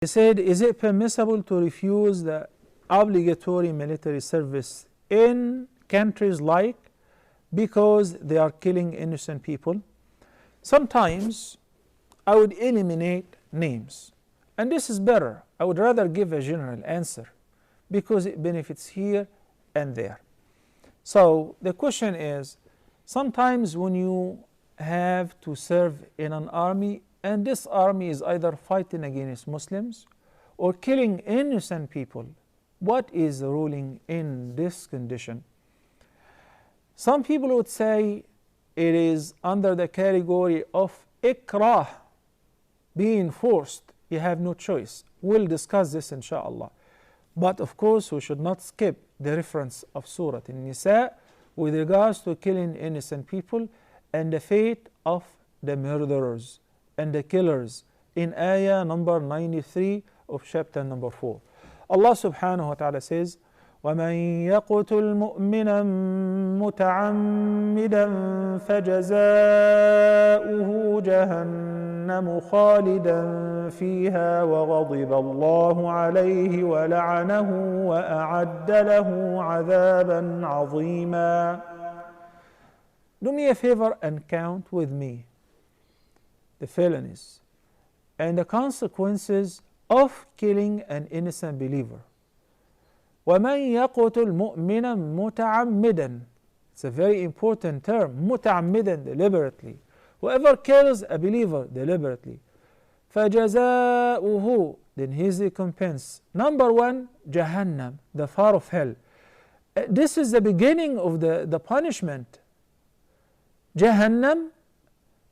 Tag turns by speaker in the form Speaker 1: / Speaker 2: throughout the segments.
Speaker 1: He said, is it permissible to refuse the obligatory military service in countries like because they are killing innocent people? Sometimes I would eliminate names, and this is better. I would rather give a general answer because it benefits here and there. So the question is, sometimes when you have to serve in an army and this army is either fighting against Muslims or killing innocent people, what is the ruling in this condition? Some people would say it is under the category of ikrah, being forced. You have no choice. We'll discuss this inshallah. But of course we should not skip the reference of Surah An-Nisa with regards to killing innocent people and the fate of the murderers and the killers in ayah number 93 of chapter number 4. Allah subhanahu wa ta'ala says, وَمَنْ يَقْتُلْ مُؤْمِنًا مُتَعَمِّدًا فَجَزَاؤُهُ جَهَنَّمُ خَالِدًا فِيهَا وَغَضِبَ اللَّهُ عَلَيْهِ وَلَعَنَهُ وَأَعَدَّ لَهُ عَذَابًا عَظِيمًا. Do me a favor and count with me the felonies and the consequences of killing an innocent believer. وَمَنْ يَقْتُلْ مُؤْمِنًا مُتَعَمِّدًا. It's a very important term. مُتَعَمِّدًا, deliberately. Whoever kills a believer deliberately. فَجَزَاؤُهُ, then his recompense. Number one, Jahannam, the fire of hell. This is the beginning of the punishment. Jahannam.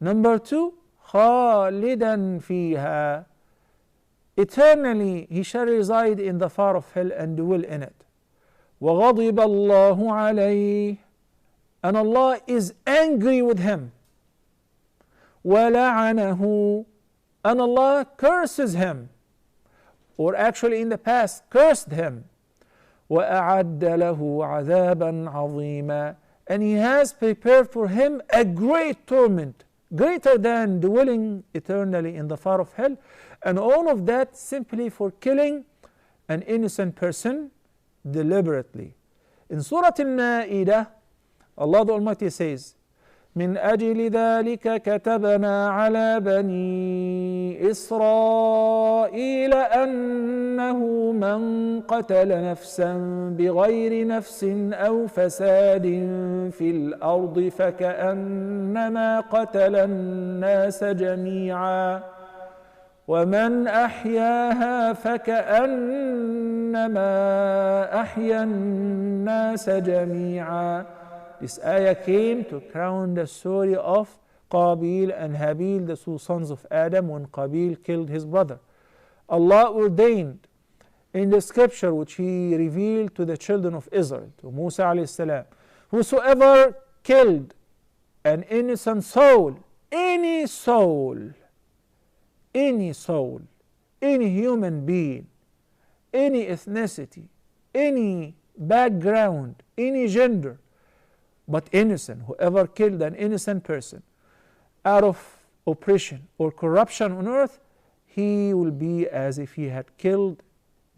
Speaker 1: Number two, خَالِدًا فِيهَا. Eternally he shall reside in the fire of hell and dwell in it. وَغَضِبَ اللَّهُ عَلَيْهِ, and Allah is angry with him. وَلَعَنَهُ, and Allah curses him, or actually in the past cursed him. وَأَعَدَّ لَهُ عَذَابًا عَظِيمًا, and He has prepared for him a great torment, greater than dwelling eternally in the fire of hell. And all of that simply for killing an innocent person deliberately. In Surah Al-Ma'idah, Allah the Almighty says, من أجل ذلك كتبنا على بني إسرائيل أنه من قتل نفسا بغير نفس أو فساد في الأرض فكأنما قتل الناس جميعا ومن أحياها فكأنما أحيا الناس جميعا. This ayah came to crown the story of Qabil and Habil, the two sons of Adam, when Qabil killed his brother. Allah ordained in the scripture which He revealed to the children of Israel, to Musa alayhi salam, whosoever killed an innocent soul, any soul, any human being, any ethnicity, any background, any gender, but innocent, whoever killed an innocent person out of oppression or corruption on earth, he will be as if he had killed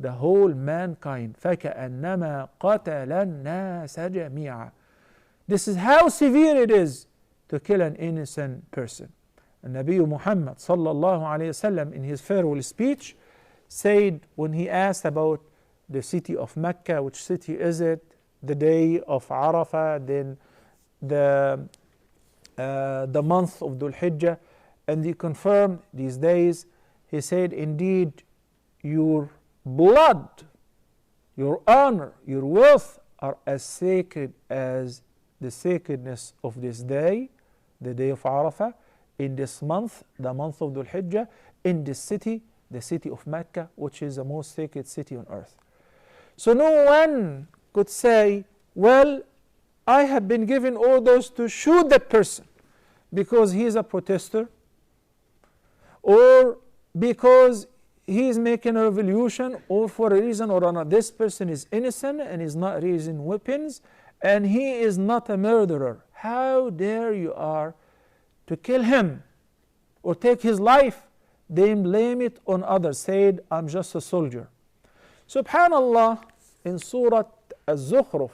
Speaker 1: the whole mankind. فَكَأَنَّمَا قَتَلَ النَّاسَ جَمِيعًا. This is how severe it is to kill an innocent person. And Nabi Muhammad sallallahu alayhi wasallam in his farewell speech said, when he asked about the city of Mecca, which city is it, the day of Arafah, then the month of Dhul Hijjah, and he confirmed these days, he said, indeed your blood, your honor, your wealth are as sacred as the sacredness of this day, the day of Arafah, in this month, the month of Dhul Hijjah, in this city, the city of Mecca, which is the most sacred city on earth. So no one could say, well, I have been given orders to shoot that person because he is a protester, or because he is making a revolution, or for a reason or another. This person is innocent and is not raising weapons, and he is not a murderer. How dare you are to kill him or take his life they blame it on others, said, I'm just a soldier. Subhanallah, in Surah Al-Zukhruf,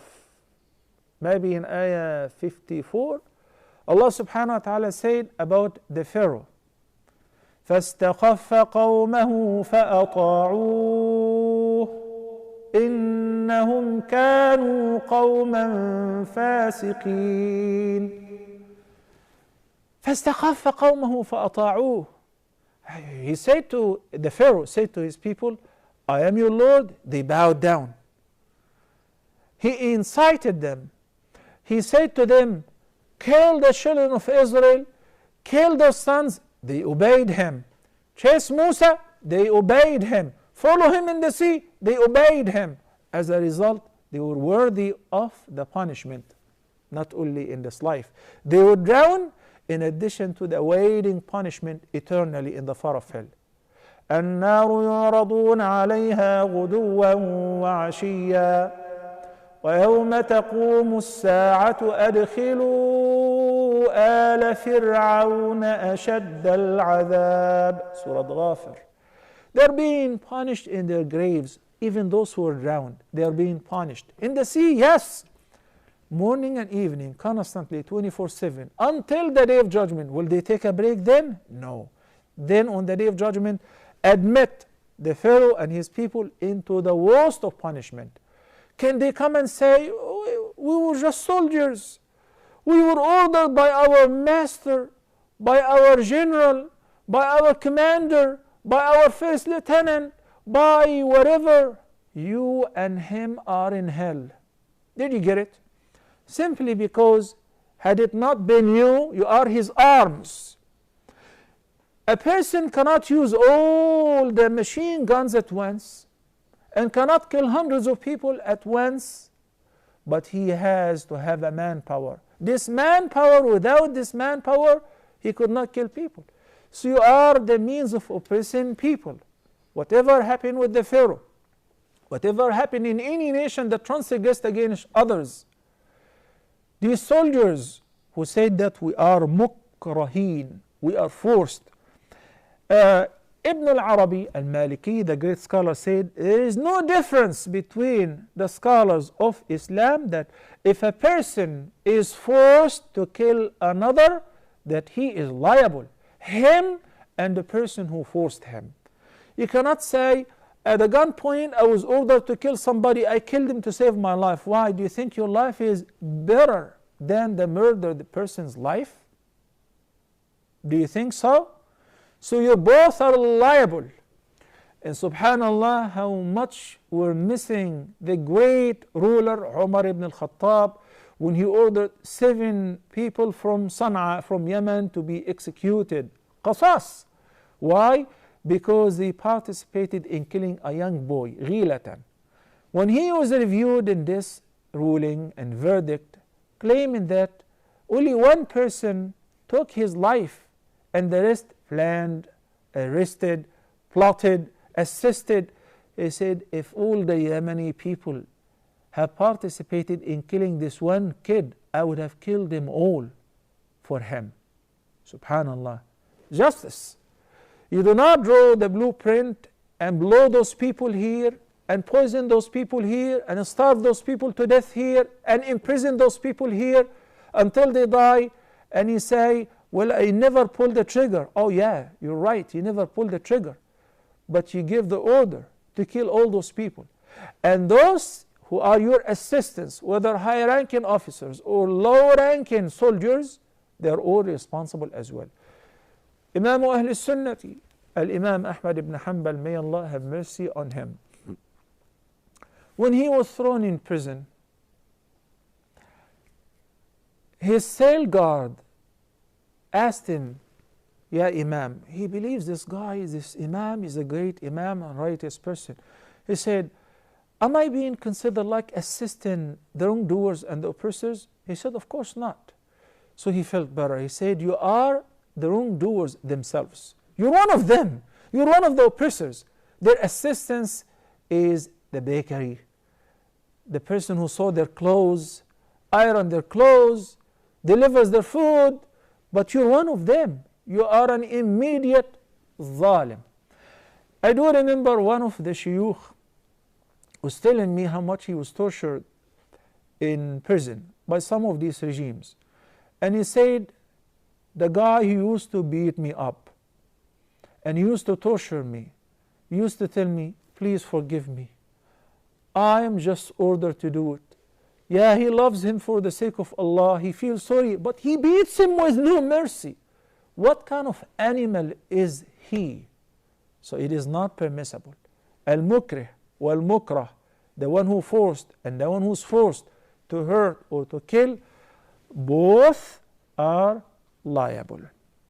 Speaker 1: maybe in ayah 54, Allah subhanahu wa ta'ala said about the Pharaoh, فَاسْتَخَفَّ قَوْمَهُ فَأَطَاعُوهُ إِنَّهُمْ كَانُوا قَوْمًا فَاسِقِينَ. فَاسْتَخَفَّ قَوْمَهُ فَأَطَاعُوهُ. He said to, the Pharaoh said to his people, I am your Lord. They bowed down. He incited them. He said to them, kill the children of Israel, kill their sons. They obeyed him. Chase Musa, they obeyed him. Follow him in the sea, they obeyed him. As a result, they were worthy of the punishment, not only in this life. They would drown in addition to the awaiting punishment eternally in the fire of hell. النار يعرضون عليها غدوا وعشيا ويوم تقوم الساعة أدخلوا آل فرعون أشد العذاب. Surah Ghafir. They're being punished in their graves, even those who are drowned. They are being punished. In the sea, yes. Morning and evening, constantly, 24/7, until the day of judgment. Will they take a break then? No. Then on the day of judgment, admit the Pharaoh and his people into the worst of punishment. Can they come and say, we were just soldiers. We were ordered by our master, by our general, by our commander, by our first lieutenant, by whatever. You and him are in hell. Did you get it? Simply because had it not been you, you are his arms. A person cannot use all the machine guns at once and cannot kill hundreds of people at once, but he has to have a manpower. This manpower, without this manpower, he could not kill people. So you are the means of oppressing people. Whatever happened with the Pharaoh, whatever happened in any nation that transgressed against others, these soldiers who said that we are mukrahin, we are forced. Ibn al-Arabi al-Maliki, the great scholar, said there is no difference between the scholars of Islam that if a person is forced to kill another, that he is liable, him and the person who forced him. You cannot say, at a gunpoint, I was ordered to kill somebody, I killed him to save my life. Why? Do you think your life is better than the murdered person's life? Do you think so? So you both are liable. And subhanallah, how much we're missing the great ruler Umar ibn al-Khattab when he ordered 7 people from Sana'a, from Yemen, to be executed. Qasas. Why? Because they participated in killing a young boy, ghilatan. When he was reviewed in this ruling and verdict, claiming that only one person took his life and the rest planned, arrested, plotted, assisted. He said, if all the Yemeni people have participated in killing this one kid, I would have killed them all for him. Subhanallah. Justice. You do not draw the blueprint and blow those people here and poison those people here and starve those people to death here and imprison those people here until they die, and you say, well, I never pulled the trigger. Oh yeah, you're right, you never pulled the trigger. But you give the order to kill all those people. And those who are your assistants, whether high-ranking officers or low-ranking soldiers, they're all responsible as well. Imam Ahl Sunnati, Al-Imam Ahmad ibn Hanbal, may Allah have mercy on him. When he was thrown in prison, his cell guard asked him, Ya Imam, he believes this guy, this Imam, is a great Imam and righteous person. He said, am I being considered like assisting the wrongdoers and the oppressors? He said, of course not. So he felt better. He said, you are the wrongdoers themselves. You're one of them. You're one of the oppressors. Their assistance is the bakery, the person who sew their clothes, iron their clothes, delivers their food, but you're one of them. You are an immediate ظالم. I do remember one of the shuyukh was telling me how much he was tortured in prison by some of these regimes. And he said, the guy who used to beat me up and used to torture me used to tell me, please forgive me. I am just ordered to do it. Yeah, he loves him for the sake of Allah. He feels sorry, but he beats him with no mercy. What kind of animal is he? So it is not permissible. Al-mukrih wal-mukrah, the one who forced and the one who's forced to hurt or to kill, both are liable.